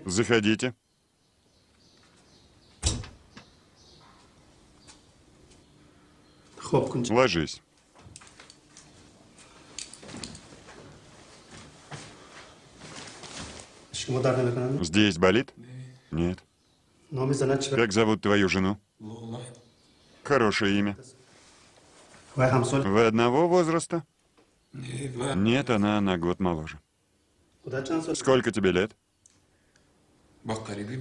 Заходите. Ложись. Здесь болит? Нет. Как зовут твою жену? Хорошее имя. Вы одного возраста? Нет, она на год моложе. Сколько тебе лет?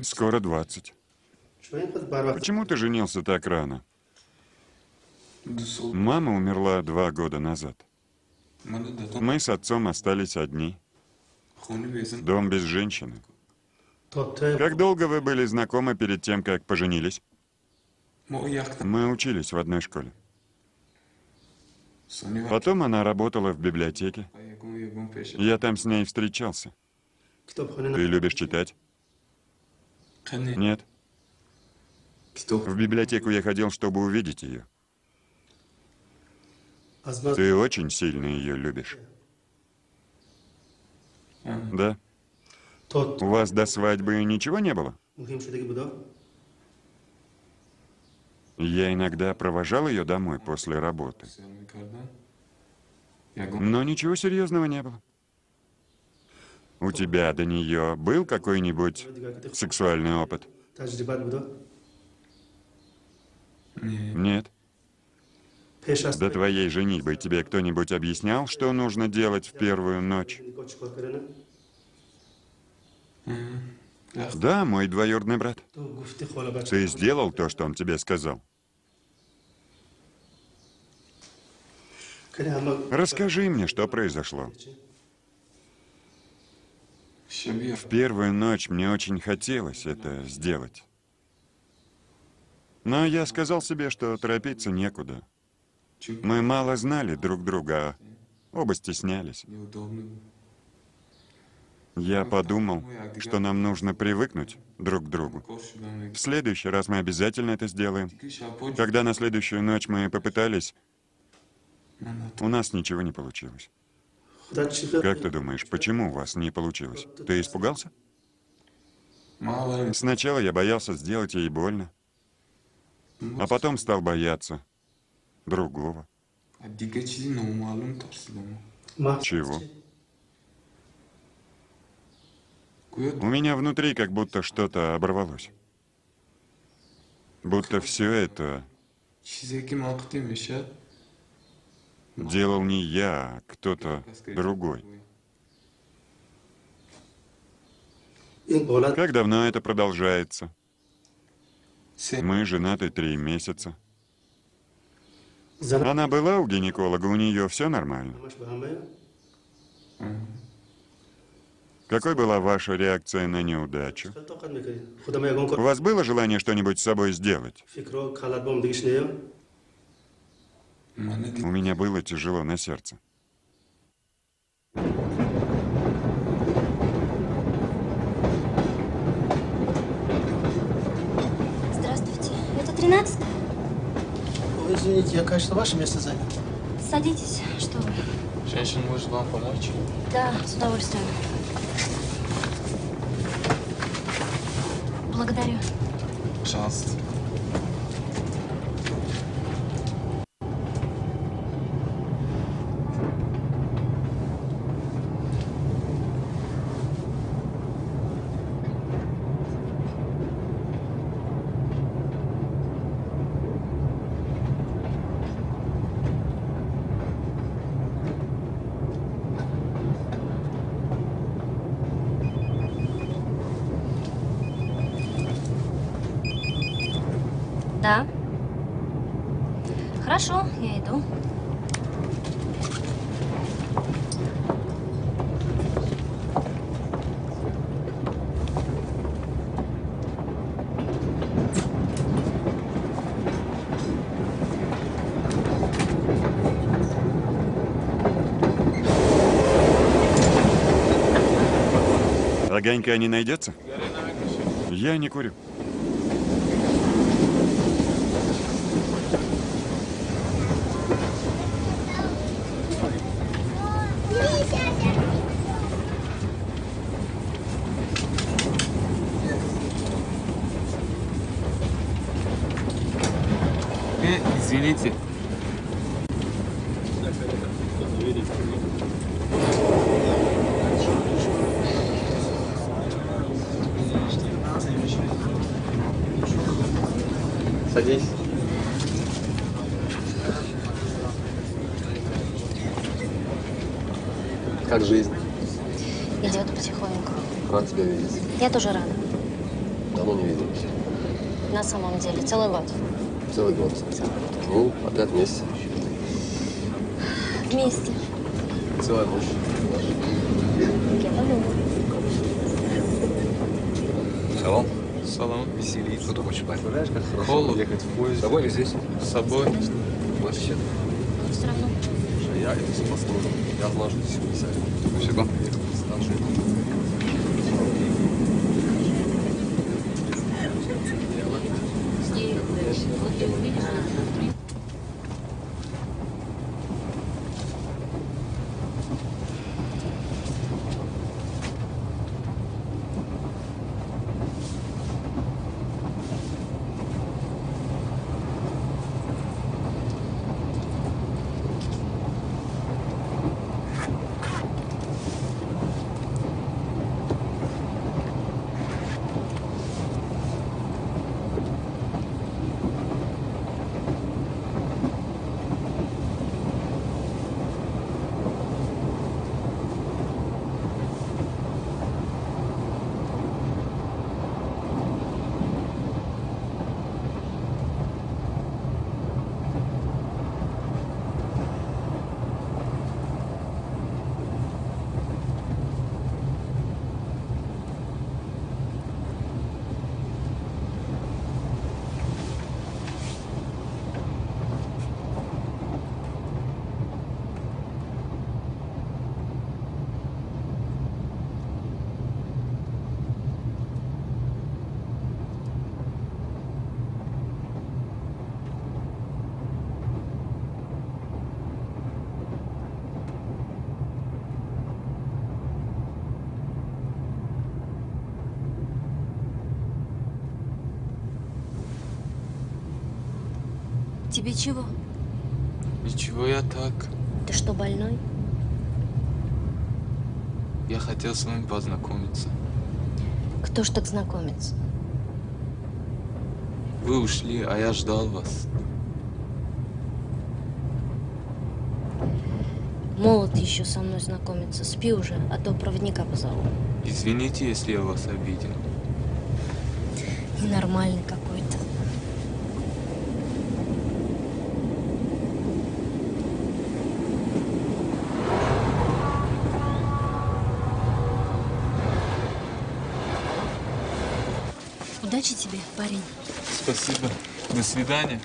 Скоро 20. Почему ты женился так рано? Мама умерла 2 года назад. Мы с отцом остались одни. Дом без женщины. Как долго вы были знакомы перед тем, как поженились? Мы учились в одной школе. Потом она работала в библиотеке. Я там с ней встречался. Ты любишь читать? Нет. В библиотеку я ходил, чтобы увидеть ее. Ты очень сильно ее любишь. Да? У вас до свадьбы ничего не было? Я иногда провожал ее домой после работы. Но ничего серьезного не было. У тебя до нее был какой-нибудь сексуальный опыт? Нет. До твоей женитьбы тебе кто-нибудь объяснял, что нужно делать в первую ночь? Да, мой двоюродный брат. Ты сделал то, что он тебе сказал? Расскажи мне, что произошло. В первую ночь мне очень хотелось это сделать. Но я сказал себе, что торопиться некуда. Мы мало знали друг друга, оба стеснялись. Я подумал, что нам нужно привыкнуть друг к другу. В следующий раз мы обязательно это сделаем. Когда на следующую ночь мы попытались, у нас ничего не получилось. Как ты думаешь, почему у вас не получилось? Ты испугался? Сначала я боялся сделать ей больно, а потом стал бояться другого. Чего? У меня внутри как будто что-то оборвалось. Будто все это делал не я, а кто-то другой. Как давно это продолжается? Мы женаты 3 месяца. Она была у гинеколога, у нее все нормально. Какой была ваша реакция на неудачу? У вас было желание что-нибудь с собой сделать? У меня было тяжело на сердце. Здравствуйте. Это 13? Ой, извините, я, конечно, ваше место занял. Садитесь. Что вы? Женщина, может вам помочь? Да, с удовольствием. Благодарю. Пожалуйста. Да. Хорошо, я иду. Огонька не найдется? Я не курю. Извините. Садись. Как жизнь? Идет потихоньку. Рад тебя видеть. Я тоже рада. Давно не виделись. На самом деле, целый год. Целый год. Ну, опять вместе. Вместе. Целая ночь. Я подумала. Салон? Салон. Веселиться. Что ты хочешь, представляешь, как хорошо Холод. ехать в поезде? С тобой или здесь? С собой. Вообще. Но все равно. Слушай, я иду с Москвы. Я знал, что ты сегодня сядешь. Спасибо. Тебе чего? Ничего, я так. Ты что, больной? Я хотел с вами познакомиться. Кто ж так знакомится? Вы ушли, а я ждал вас. Молод еще со мной знакомиться. Спи уже, а то проводника позову. Извините, если я вас обидел. Ненормальный какой-то. Удачи тебе, парень. Спасибо. До свидания.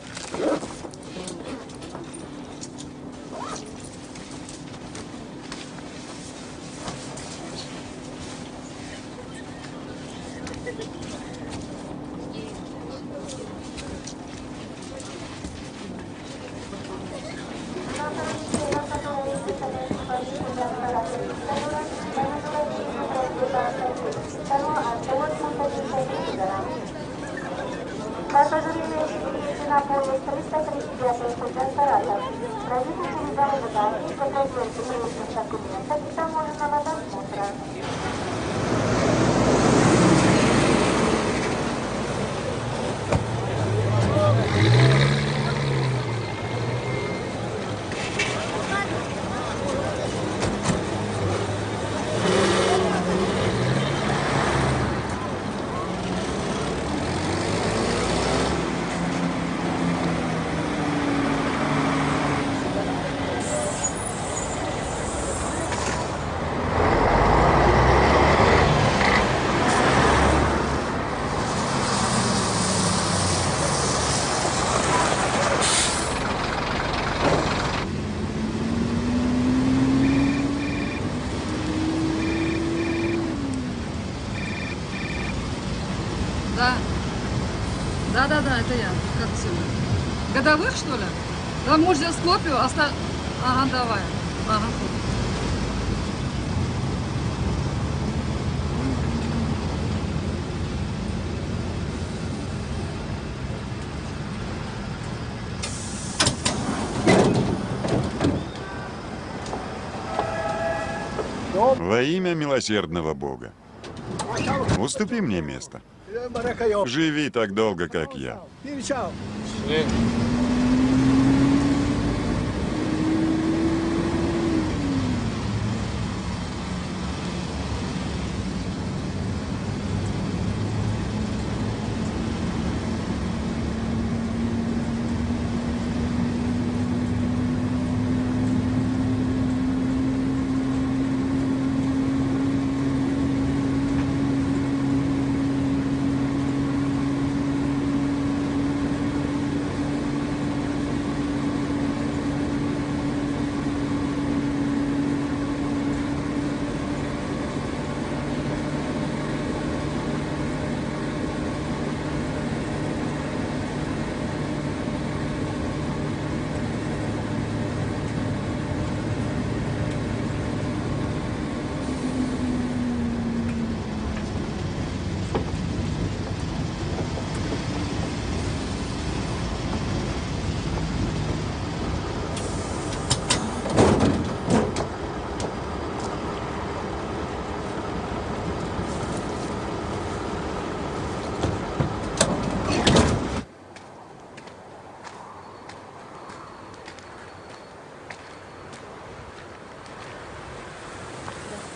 Пассажиры едете на поезд 339 студент-оратор. Пройдите через зал ожидания, подготовьте проездных документов и таможенного досмотра. Да. Да, это я. Как всегда. Годовых, что ли? Да, может, взять копию, Ага, давай. Ага. Во имя милосердного Бога, уступи мне место. Живи так долго, как я. Шли.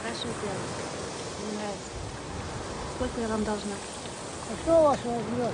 Хорошо сделано. Мне нравится. Сколько я вам должна? Что вас возьмет?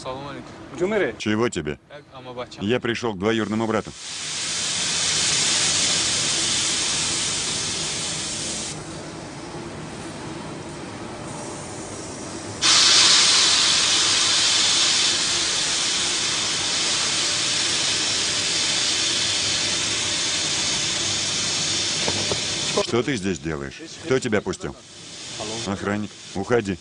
Салам алейкум. Чего тебе? Амабача. Я пришел к двоюродному брату. Что ты здесь делаешь? Кто тебя пустил? Охранник. Уходи.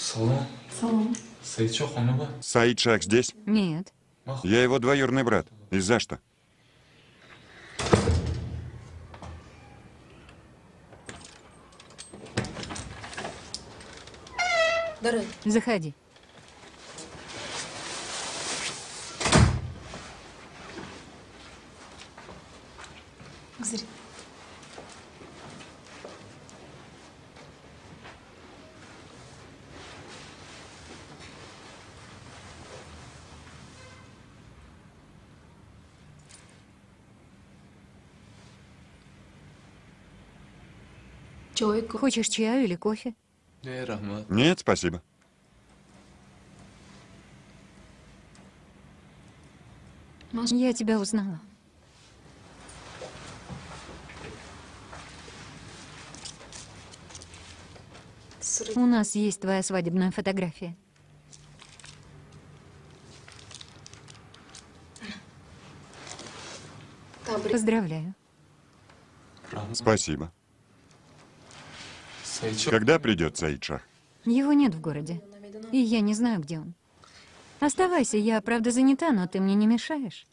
Салон. Салон. Саидчо хонума. Саид Шах здесь? Нет. Я его двоюродный брат. И за что? Дары. Заходи. Зри. Чай, Хочешь чаю или кофе? Не, рахмат. Нет, спасибо. Я тебя узнала. У нас есть твоя свадебная фотография. Поздравляю. Спасибо. Саидчо. Когда придет Саид Шах? Его нет в городе. И я не знаю, где он. Оставайся, я, правда, занята, но ты мне не мешаешь.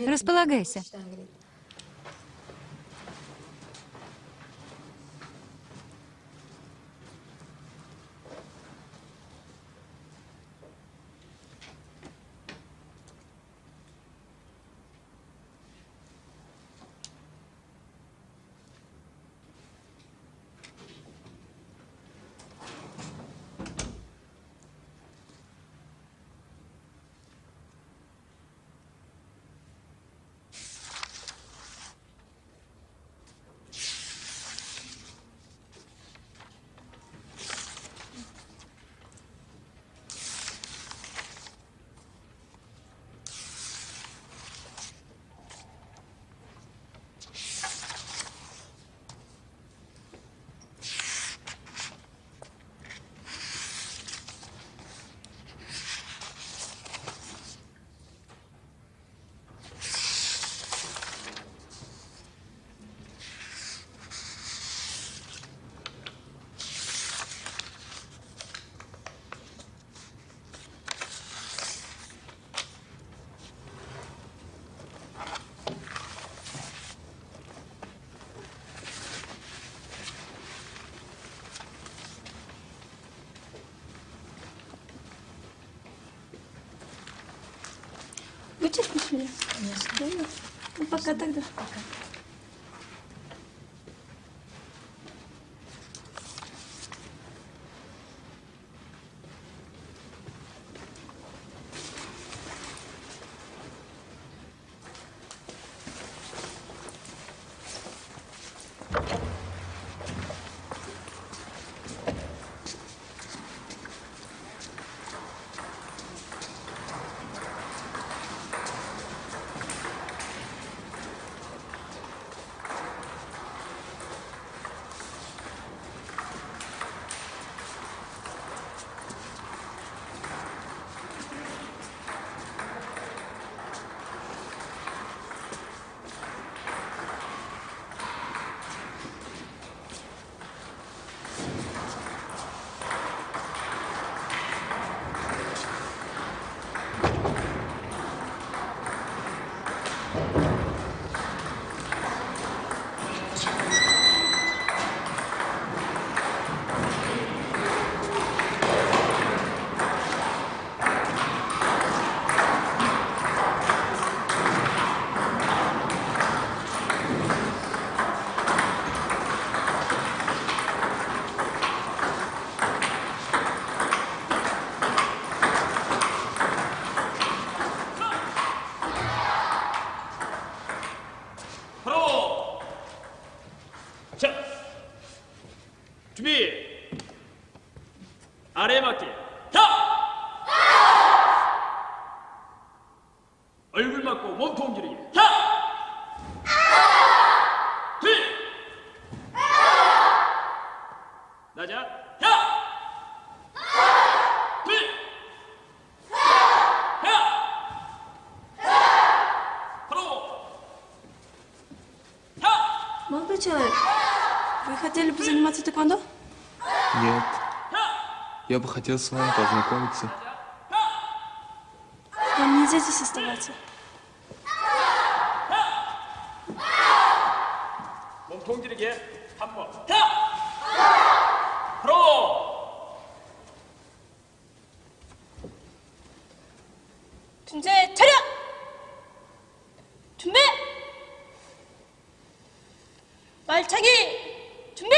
Располагайся. Будешь пошли? Конечно. Ну, пока тогда. Пока. 아래맞게 자! 얼굴 맞고 몸통 움직이기 자! 뒤! 나자 자! 뒤! 자! 바로 자! Молодой человек, вы хотели бы заниматься тэквондо? Нет. Я бы хотел с вами познакомиться. Вам нельзя здесь оставаться. 몸통 지르기 한 번. 야! 프로! 준재 차렷! 준비! 말차기! 준비!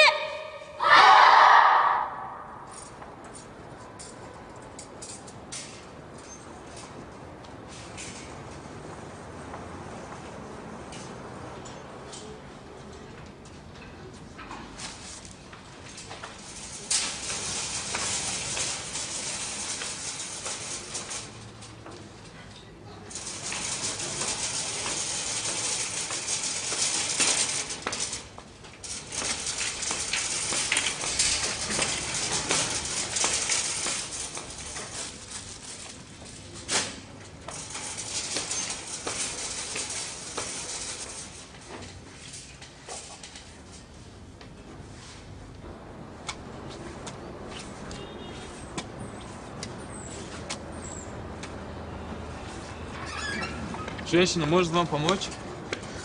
Женщина, может вам помочь?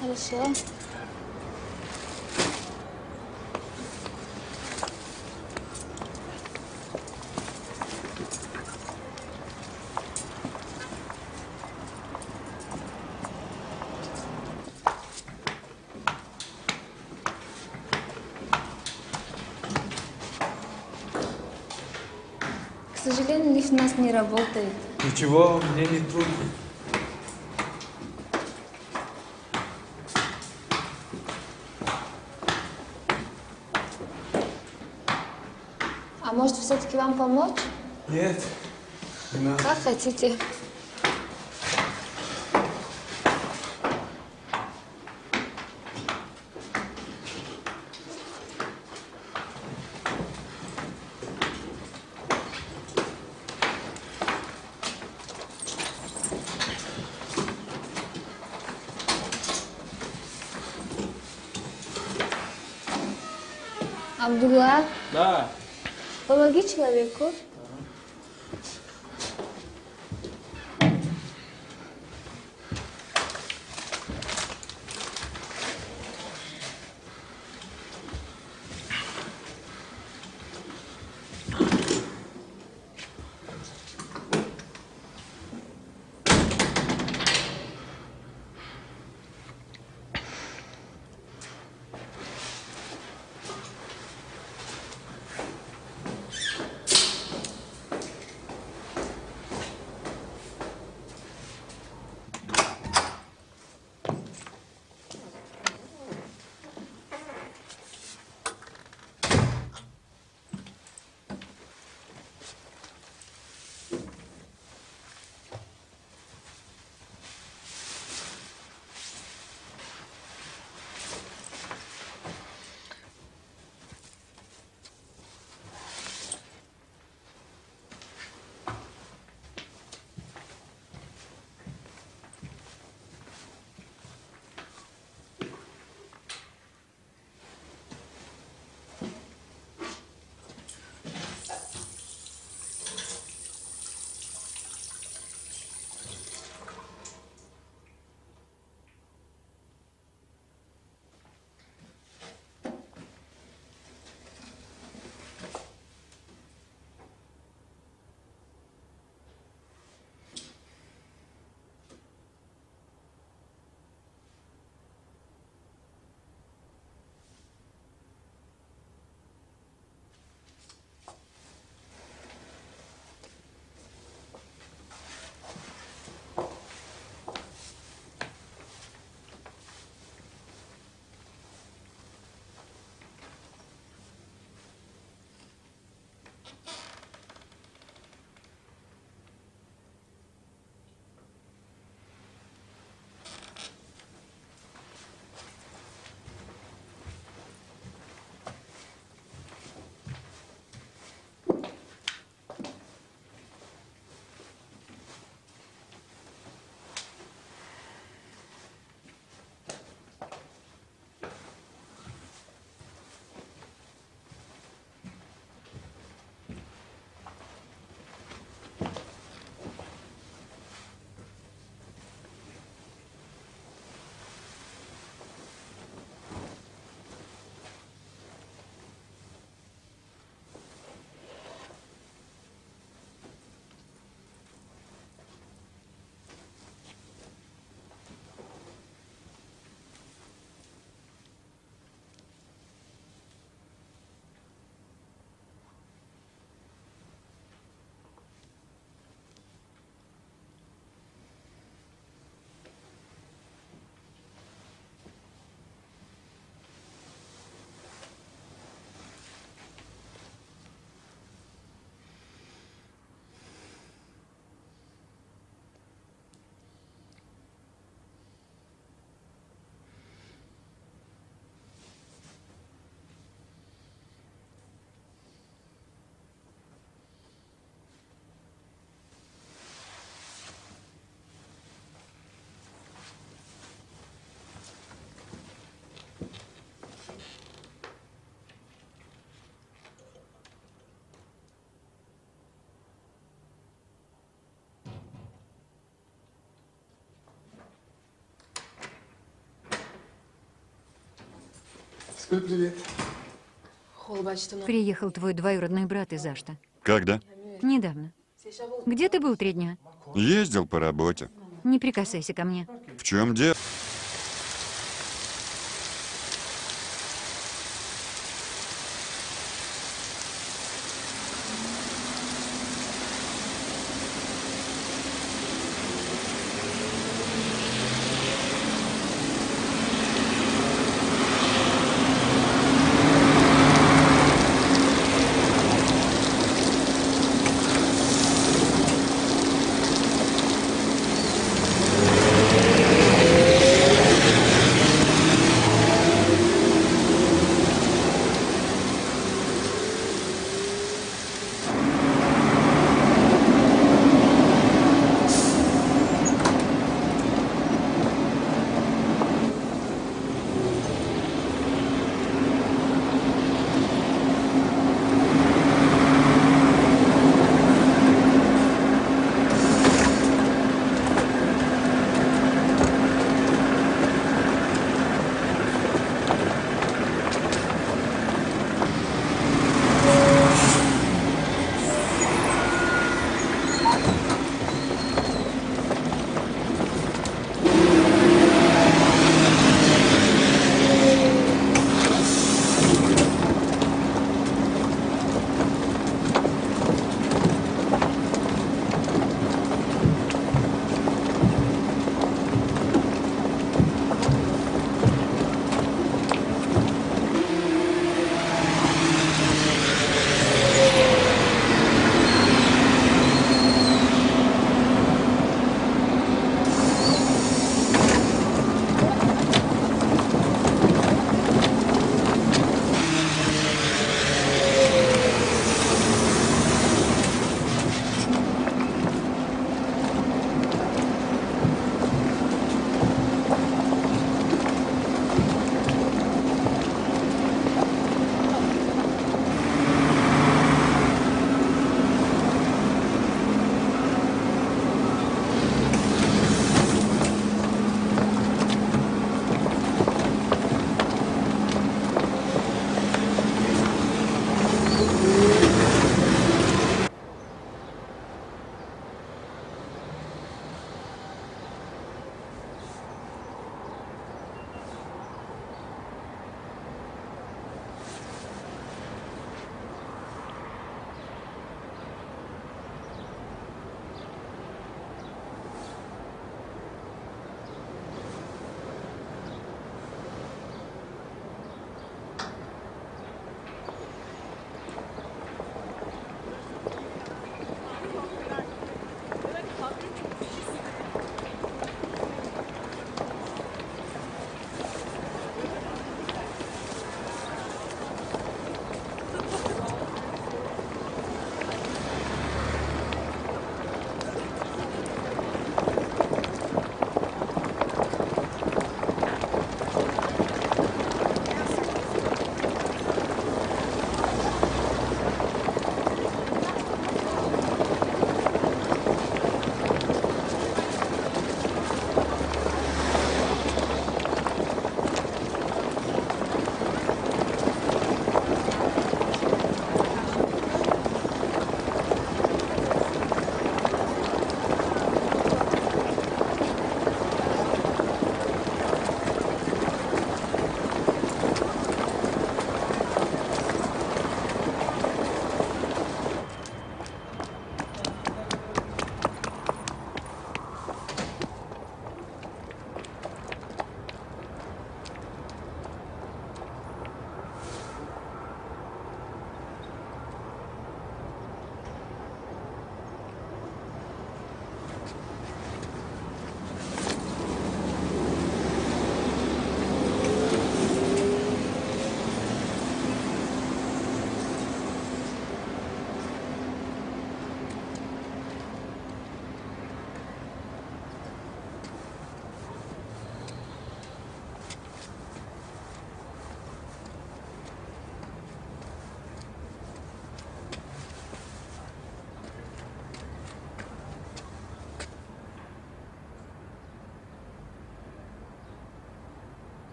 Хорошо. К сожалению, лифт у нас не работает. Ничего, мне не трудно. А может, все-таки вам помочь? Нет, не надо. Как хотите. Абдулла, Да. помоги человеку. Привет. Приехал твой двоюродный брат из Ашта. Когда? Недавно. Где ты был 3 дня? Ездил по работе. Не прикасайся ко мне. В чем дело?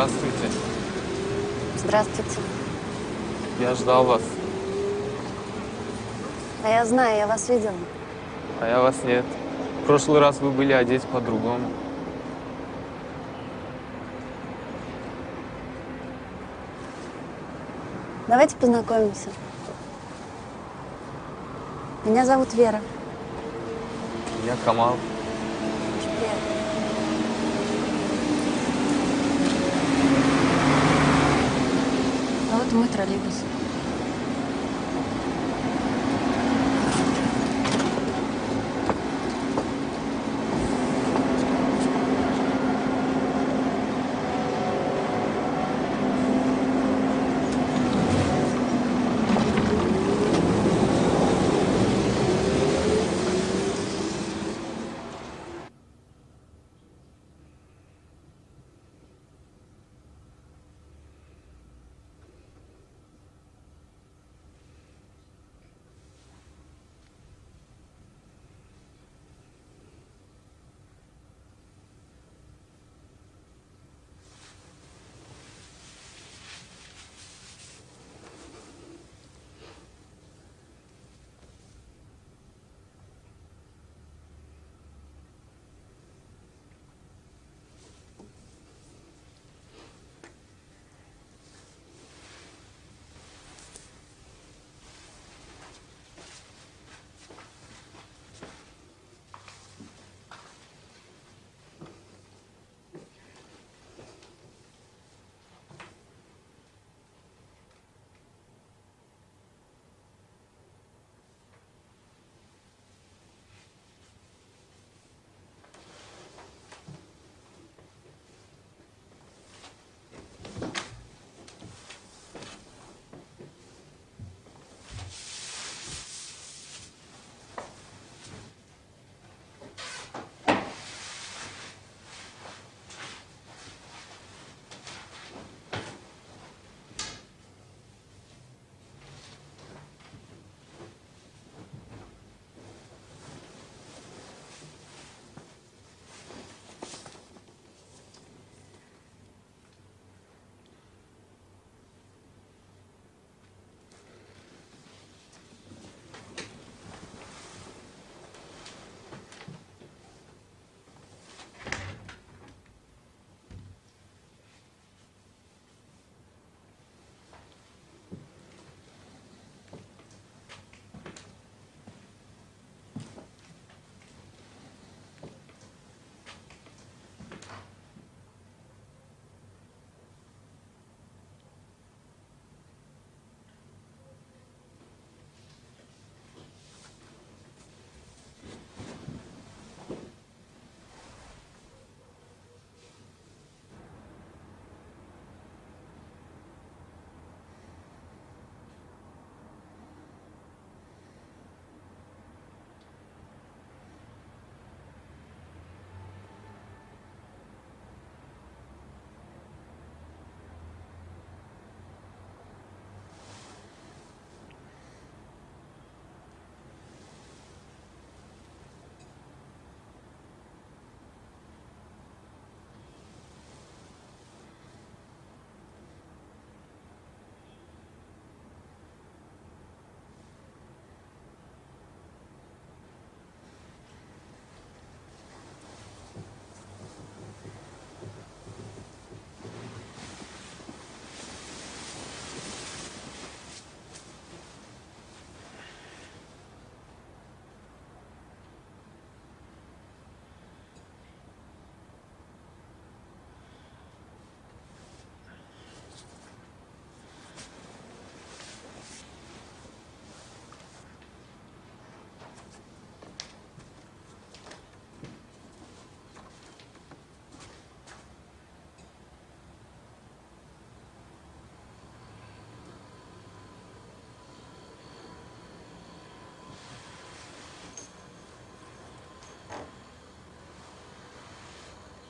Здравствуйте. Здравствуйте. Я ждал вас, А я знаю, я вас видела. а я вас нет. В прошлый раз вы были одеты по-другому. Давайте познакомимся. Меня зовут Вера. Я Камал. Очень приятно. А вот мой троллейбус.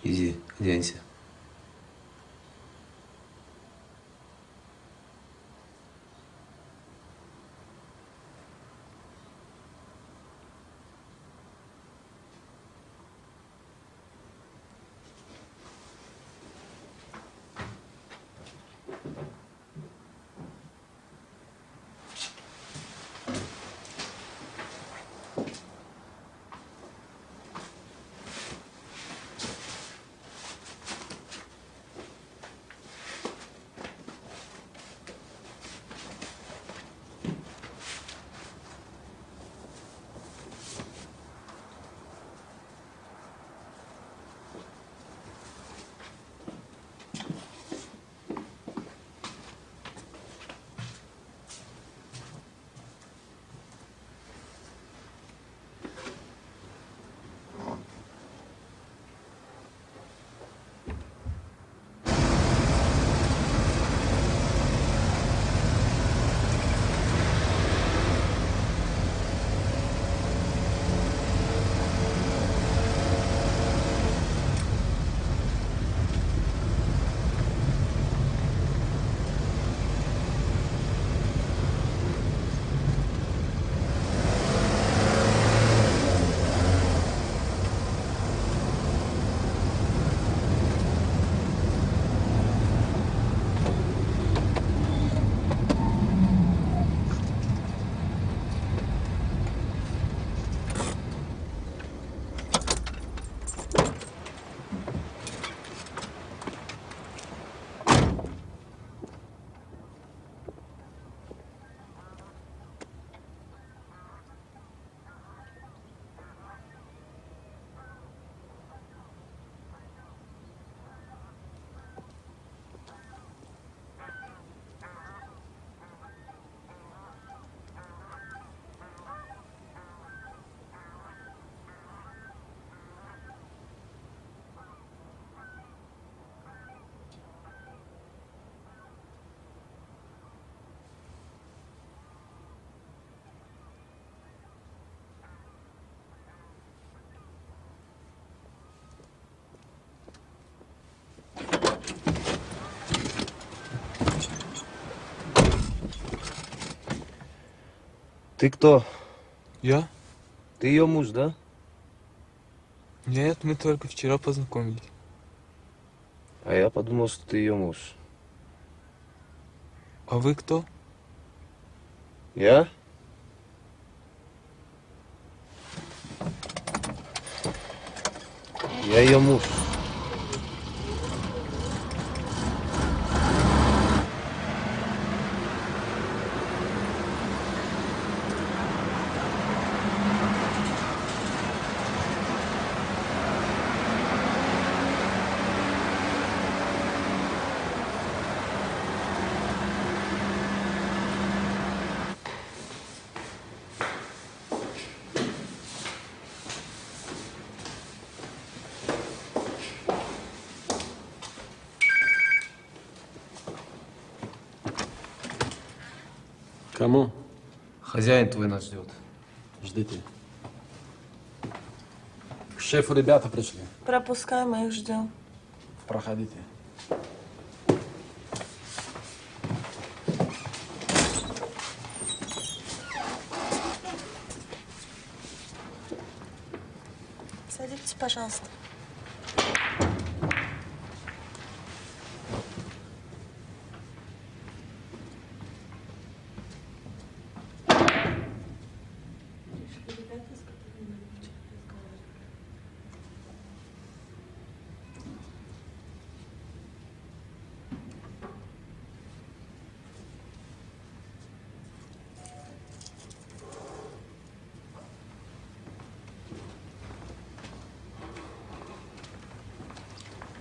Иди, оденься. Ты кто? Я? Ты ее муж, да? Нет, мы только вчера познакомились. А я подумал, что ты ее муж. А вы кто? Я? Я ее муж. Кому? Хозяин твой нас ждет. Ждите. К шефу ребята пришли. Пропускай, мы их ждем. Проходите. Садитесь, пожалуйста.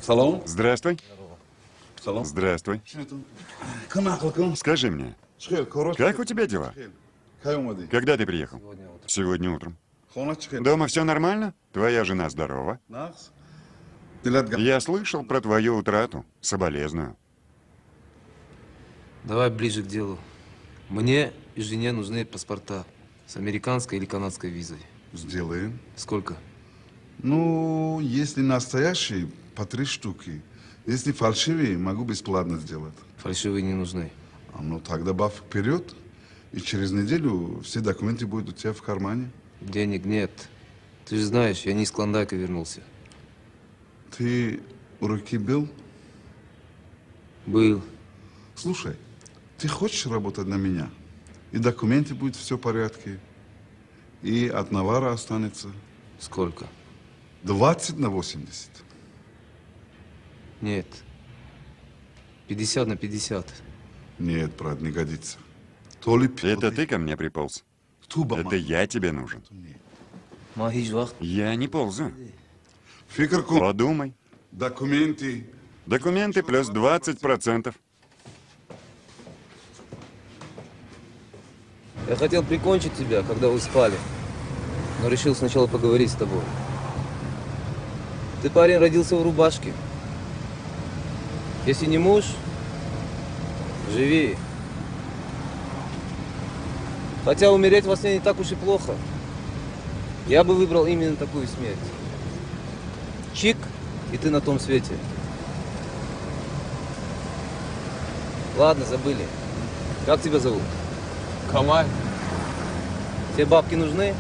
Салон? Здравствуй. Салон? Здравствуй. Скажи мне, как у тебя дела? Когда ты приехал? Сегодня утром. Дома все нормально? Твоя жена здорова? Я слышал про твою утрату. Соболезную. Давай ближе к делу. Мне и жене нужны паспорта с американской или канадской визой. Сделаем. Сколько? Ну, если настоящие, по 3 штуки. Если фальшивые, могу бесплатно сделать. Фальшивые не нужны. Ну, тогда баф вперед. И через неделю все документы будут у тебя в кармане. Денег нет. Ты же знаешь, я не из Клондайка вернулся. Ты у руки был? Был. Слушай, ты хочешь работать на меня? И документы будут все в порядке. И от навара останется. Сколько? 20 на 80. Нет. 50 на 50. Нет, брат, не годится. То ли Это ты ко мне приполз? Это я тебе нужен. Я не ползаю. Подумай. Документы. Документы плюс 20%. Я хотел прикончить тебя, когда вы спали. Но решил сначала поговорить с тобой. Ты, парень, родился в рубашке. Если не муж, живи. Хотя умереть во сне не так уж и плохо. Я бы выбрал именно такую смерть. Чик, и ты на том свете. Ладно, забыли. Как тебя зовут? Камаль. Тебе бабки нужны?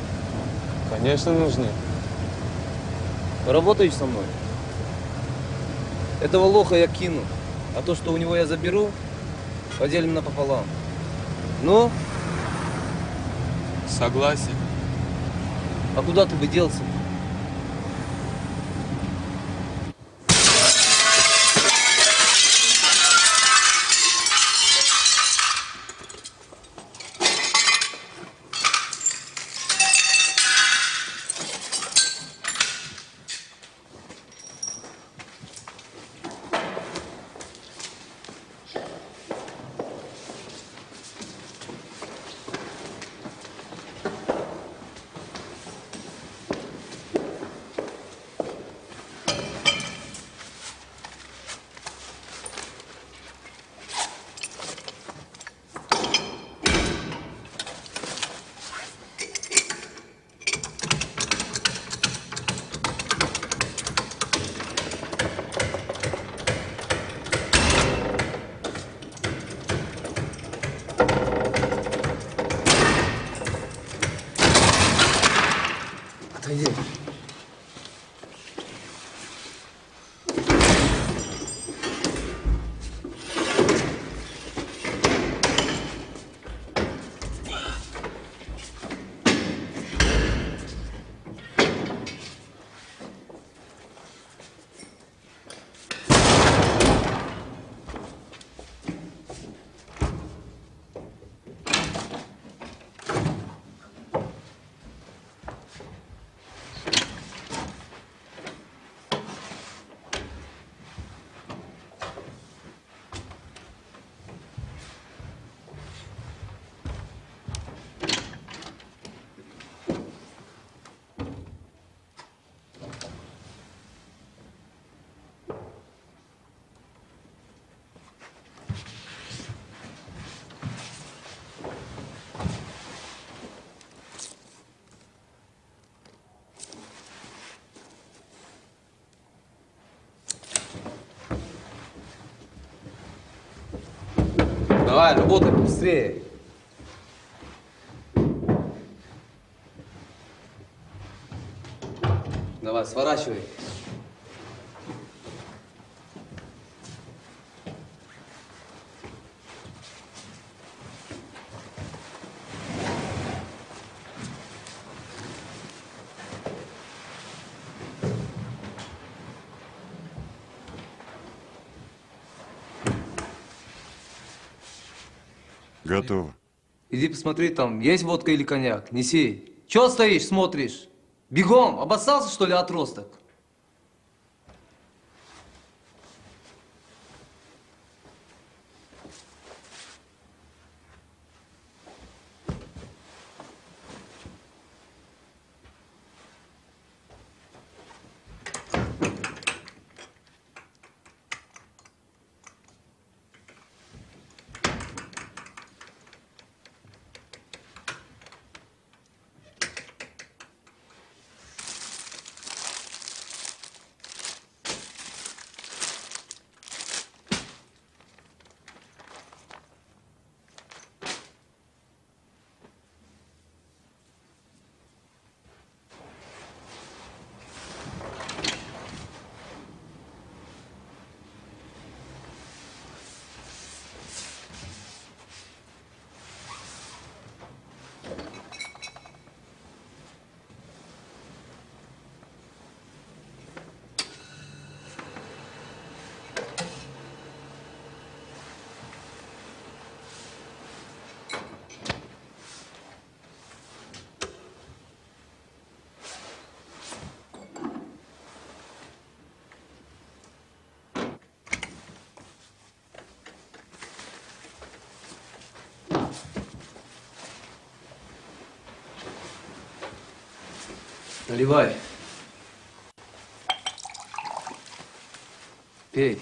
Конечно, нужны. Поработаешь со мной? Этого лоха я кину, а то, что у него я заберу, поделим напополам. Ну? Согласен. А куда ты бы делся? Давай, работай быстрее. Давай, сворачивай. Готово. Иди посмотри, там есть водка или коньяк. Неси. Чего стоишь, смотришь? Бегом! Обоссался, что ли, отросток? Наливай. Пей.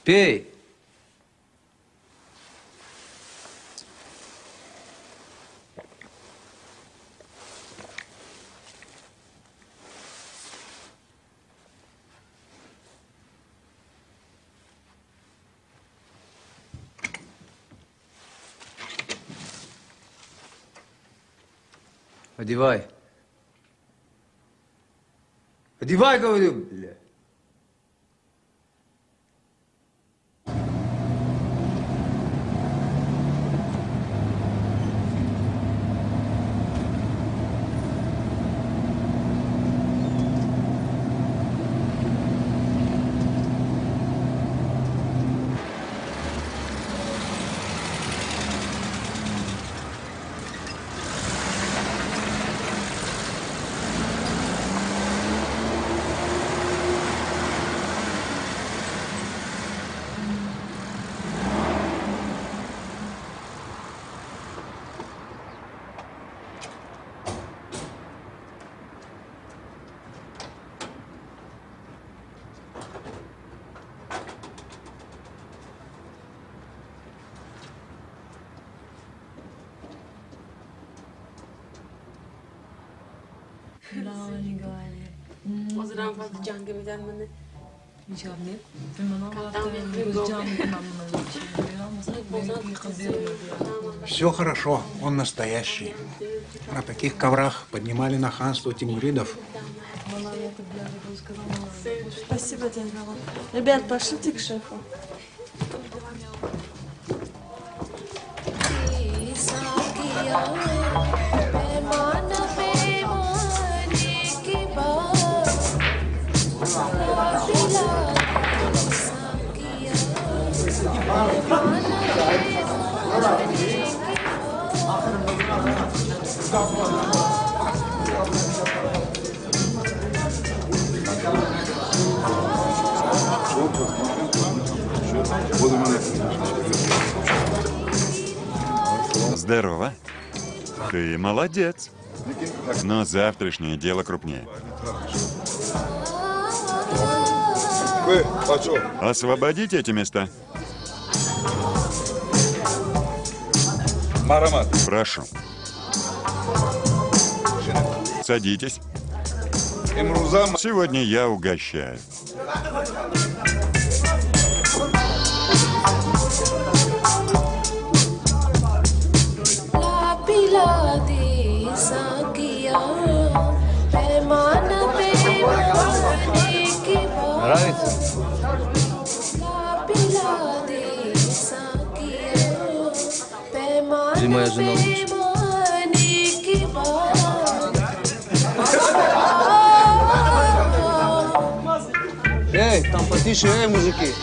Пей. Одевай. Одевай, говорю, бля. Ozran fazla can gemiden bana. مش عارف في المناطق Все хорошо, он настоящий. На таких коврах поднимали на ханство тимуридов. Спасибо, дядя Вова. Ребят, пошлите к шефу. Здорово. Ты молодец. Но завтрашнее дело крупнее. Освободите эти места. Прошу. Садитесь. Сегодня я угощаю. Нравится? Ты моя жена лучше. Эй, там потише, эй, мужики.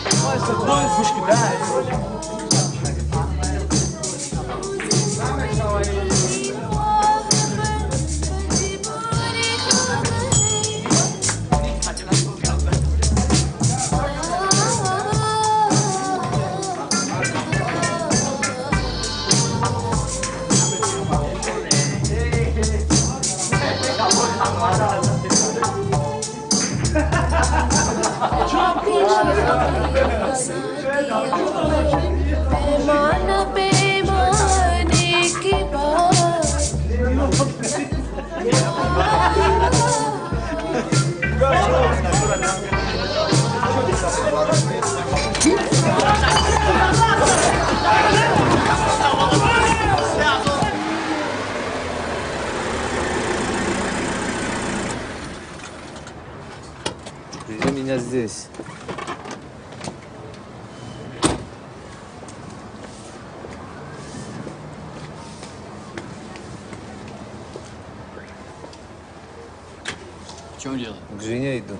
Жди меня здесь. В чем дело? К жене иду.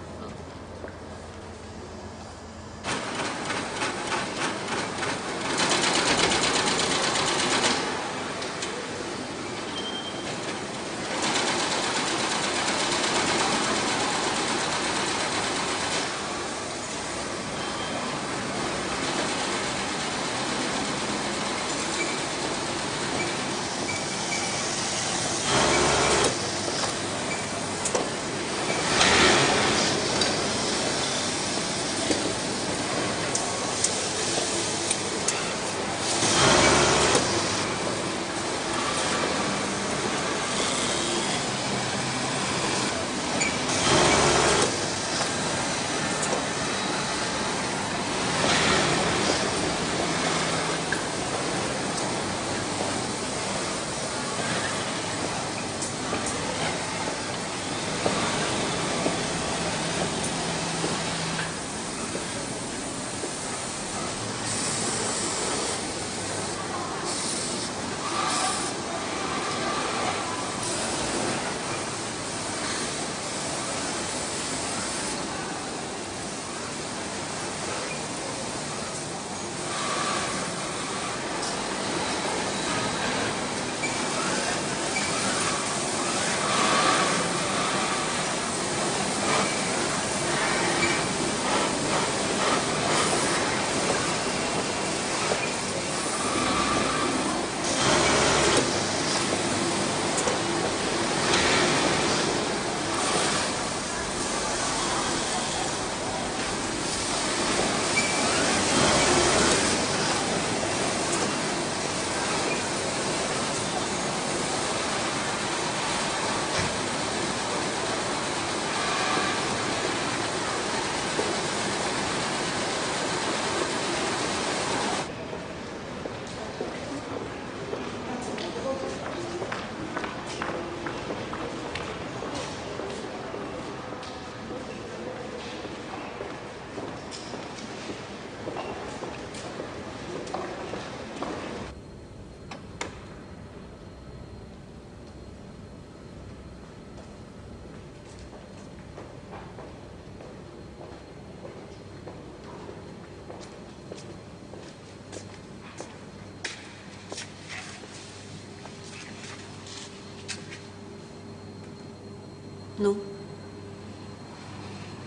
Ну?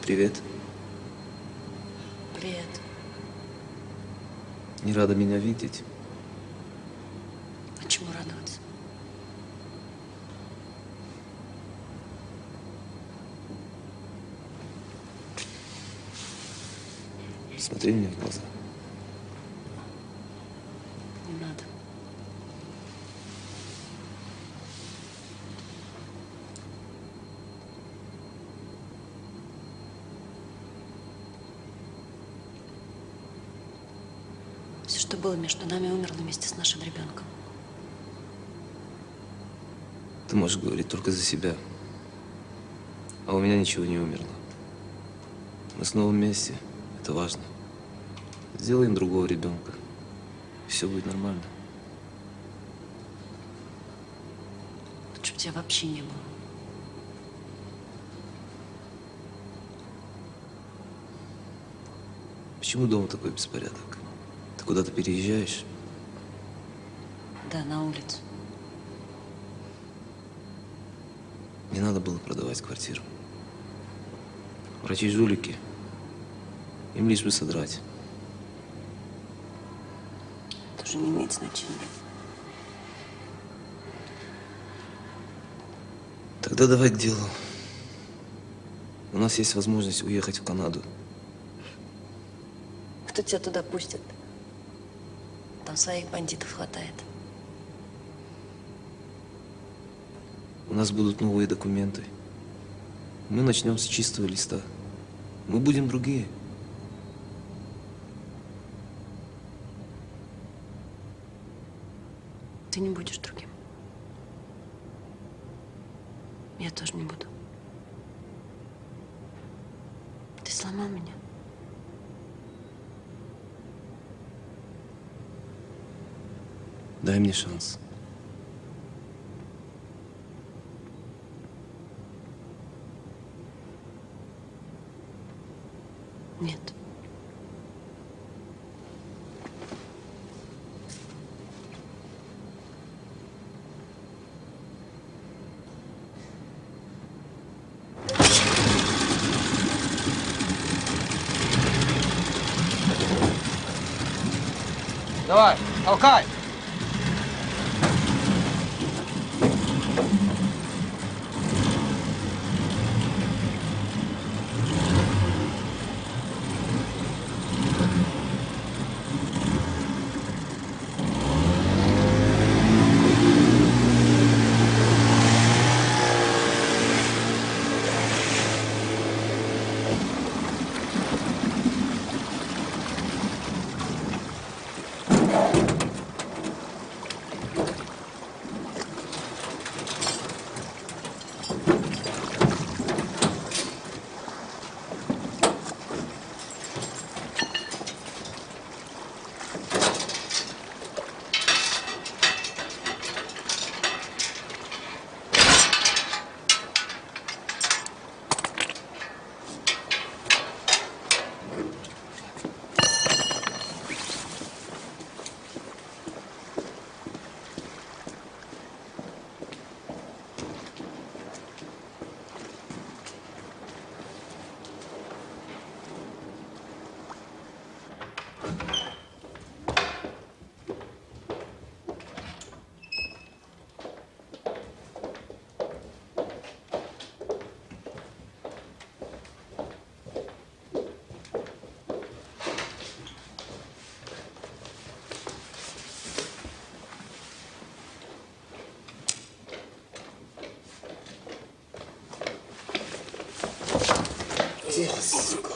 Привет. Привет. Не рада меня видеть? А чему радоваться? Смотри мне в глаза. Не надо. Все, что было между нами, умерло вместе с нашим ребенком. Ты можешь говорить только за себя. А у меня ничего не умерло. Мы снова вместе. Это важно. Сделаем другого ребенка. Все будет нормально. Лучше бы тебя вообще не было. Почему дома такой беспорядок? Ты куда-то переезжаешь? Да, на улицу. Не надо было продавать квартиру. Врачи жулики. Им лишь бы содрать. Это уже не имеет значения. Тогда давай к делу. У нас есть возможность уехать в Канаду. Кто тебя туда пустит? Там своих бандитов хватает. У нас будут новые документы. Мы начнем с чистого листа. Мы будем другие. Ты не будешь другим. Я тоже не буду. Ты сломал меня. Дай мне шанс. Нет. Давай, толкай!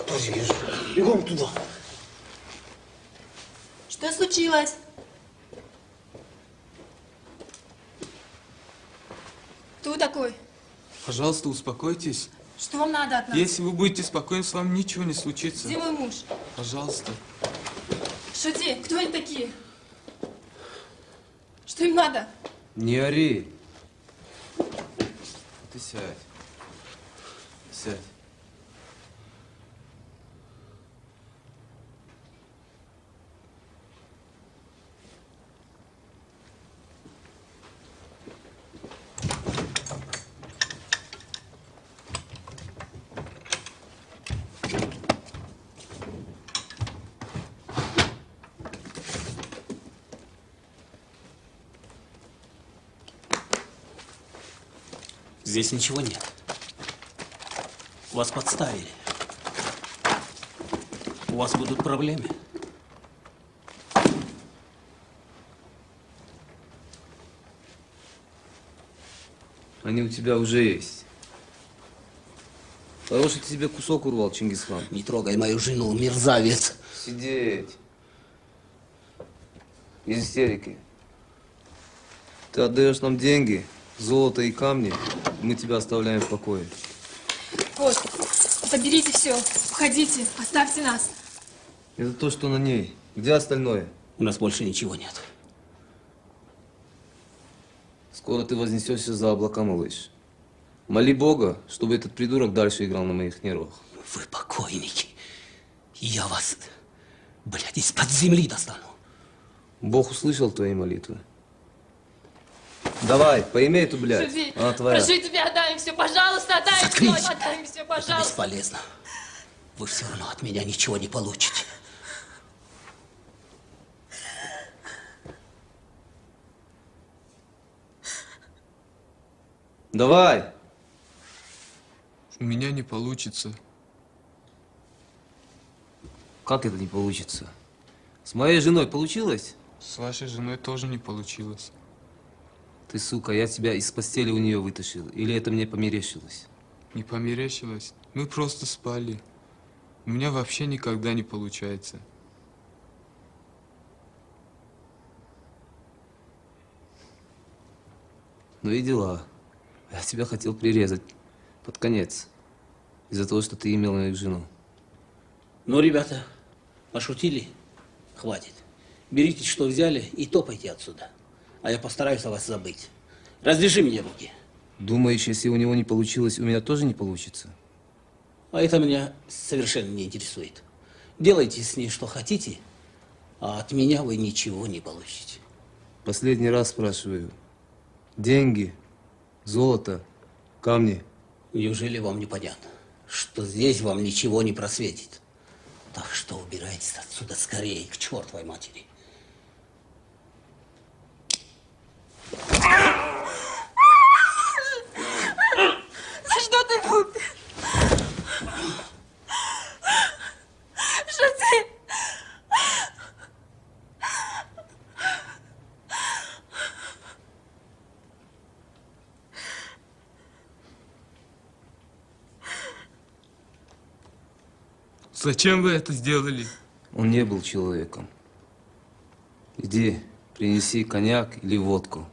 Тоже вижу. Бегом туда. Что случилось? Кто такой? Пожалуйста, успокойтесь. Что вам надо от нас? Если вы будете спокойны, с вами ничего не случится. Где мой муж? Пожалуйста. Шути, кто они такие? Что им надо? Не ори. Ты сядь. Сядь. Здесь ничего нет. Вас подставили. У вас будут проблемы. Они у тебя уже есть. Хороший ты себе кусок урвал, Чингисхан. Не трогай мою жену, мерзавец. Сидеть. Из истерики. Ты отдаешь нам деньги, золото и камни, мы тебя оставляем в покое. Кость, Заберите все, уходите, оставьте нас. Это то, что на ней. Где остальное? У нас больше ничего нет. Скоро ты вознесешься за облака, малыш. Моли Бога, чтобы этот придурок дальше играл на моих нервах. Вы покойники. Я вас, блядь, из-под земли достану. Бог услышал твои молитвы. Давай, поимей эту, блядь. Живи. Она твоя. Прошу тебя, отдай им все, пожалуйста, отдай им Заткнись. все, отдай им все, Это пожалуйста. бесполезно. Вы все равно от меня ничего не получите. Давай. У меня не получится. Как это не получится? С моей женой получилось? С вашей женой тоже не получилось. Ты, сука, я тебя из постели у нее вытащил. Или это мне померещилось? Не померещилось. Мы просто спали. У меня вообще никогда не получается. Ну и дела. Я тебя хотел прирезать под конец. Из-за того, что ты имел мою жену. Ну, ребята, пошутили? Хватит. Берите, что взяли, и топайте отсюда. А я постараюсь о вас забыть. Развяжи мне руки. Думаешь, если у него не получилось, у меня тоже не получится? А это меня совершенно не интересует. Делайте с ней что хотите, а от меня вы ничего не получите. Последний раз спрашиваю. Деньги, золото, камни. Неужели вам непонятно, что здесь вам ничего не просветит? Так что убирайтесь отсюда скорее, к чертовой матери. За что ты его убил? Шути! Зачем вы это сделали? Он не был человеком. Иди, принеси коньяк или водку.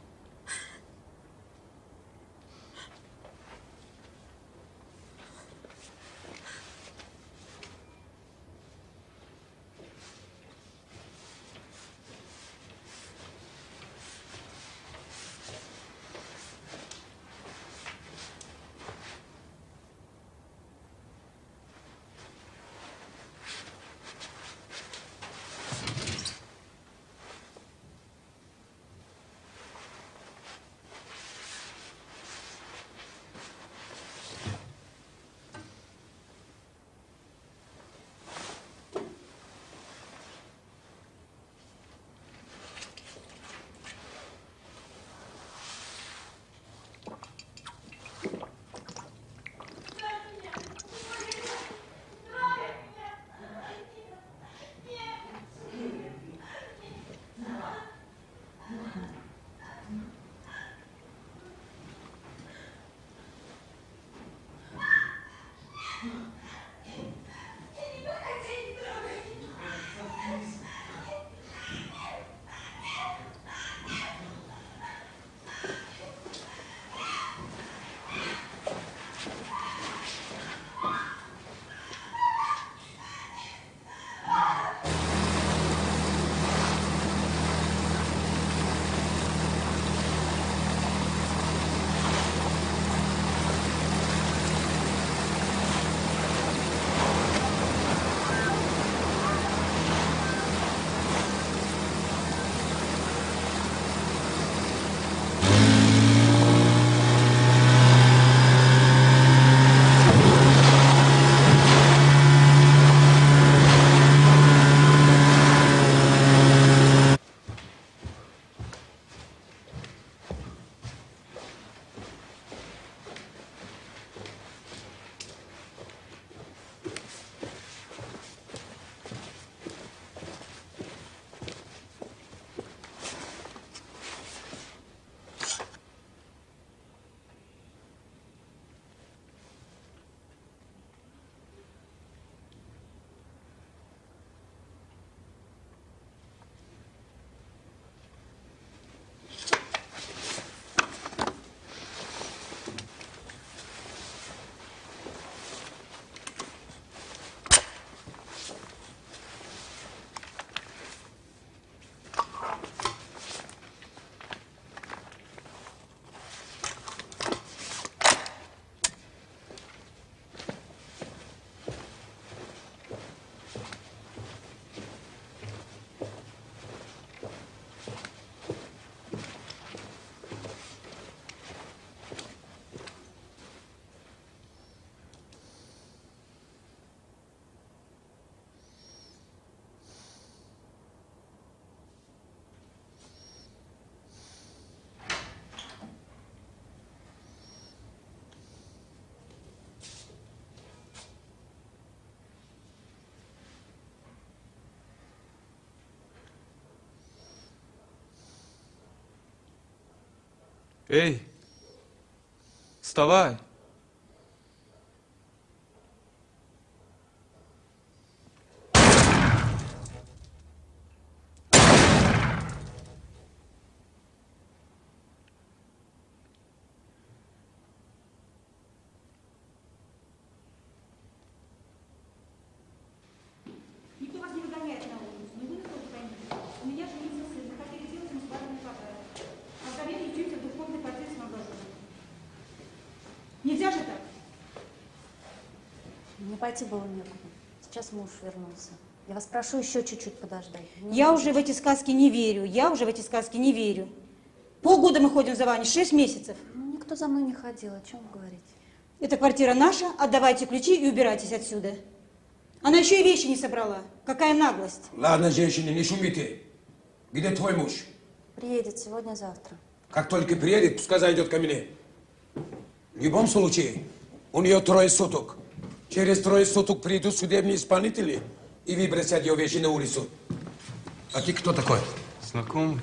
Эй, вставай. Никто вас не выгоняет на улицу, но вы тоже поймите. У меня женился сын, мы хотели сделать ему свадебный подарок. А взамен лечите в двухкомнатной квартире с магазином. Нельзя же так. Мне пойти было некуда. Сейчас муж вернулся. Я вас прошу еще чуть-чуть подождать. Я уже в эти сказки не верю. Я уже в эти сказки не верю. Полгода мы ходим за Ваней, 6 месяцев. Ну, никто за мной не ходил. О чем вы говорите? Эта квартира наша, отдавайте ключи и убирайтесь отсюда. Она еще и вещи не собрала. Какая наглость. Ладно, женщины, не шумите. Где твой муж? Приедет сегодня-завтра. Как только приедет, пускай зайдет ко мне. В любом случае, у нее 3 суток. Через 3 суток придут судебные исполнители и выбросят ее вещи на улицу. А ты кто такой? Знакомый.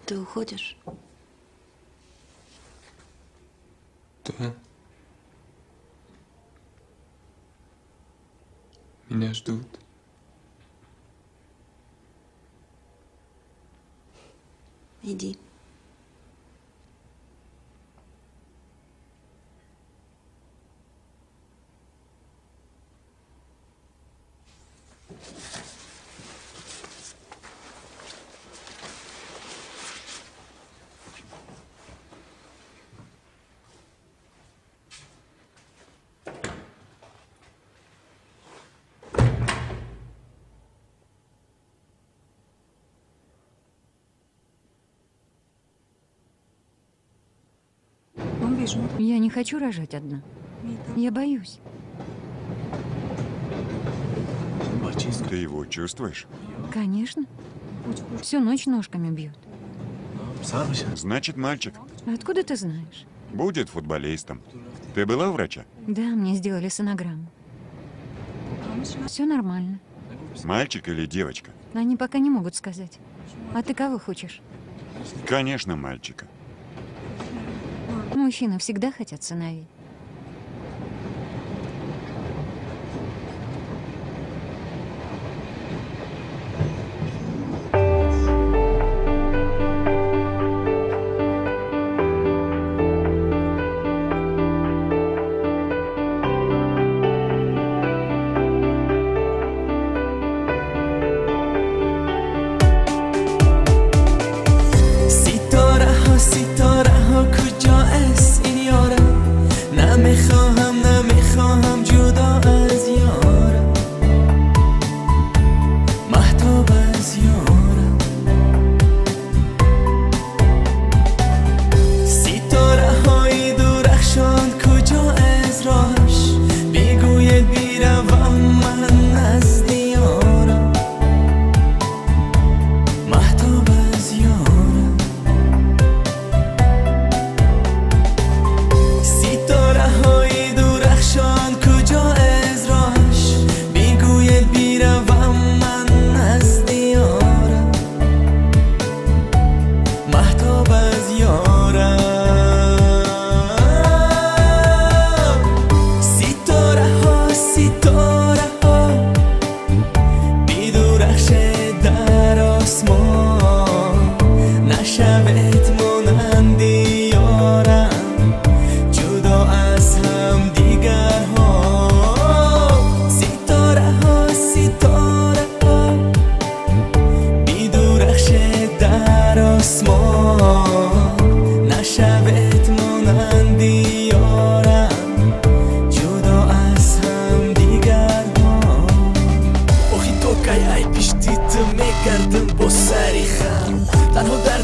Ты уходишь? Да. Меня ждут. Иди. Я не хочу рожать одна. Я боюсь. Ты его чувствуешь? Конечно. Всю ночь ножками бьет. Значит, мальчик. Откуда ты знаешь? Будет футболистом. Ты была у врача? Да, мне сделали сонограмму. Все нормально. Мальчик или девочка? Они пока не могут сказать. А ты кого хочешь? Конечно, мальчика. Мужчины всегда хотят сыновей. تنها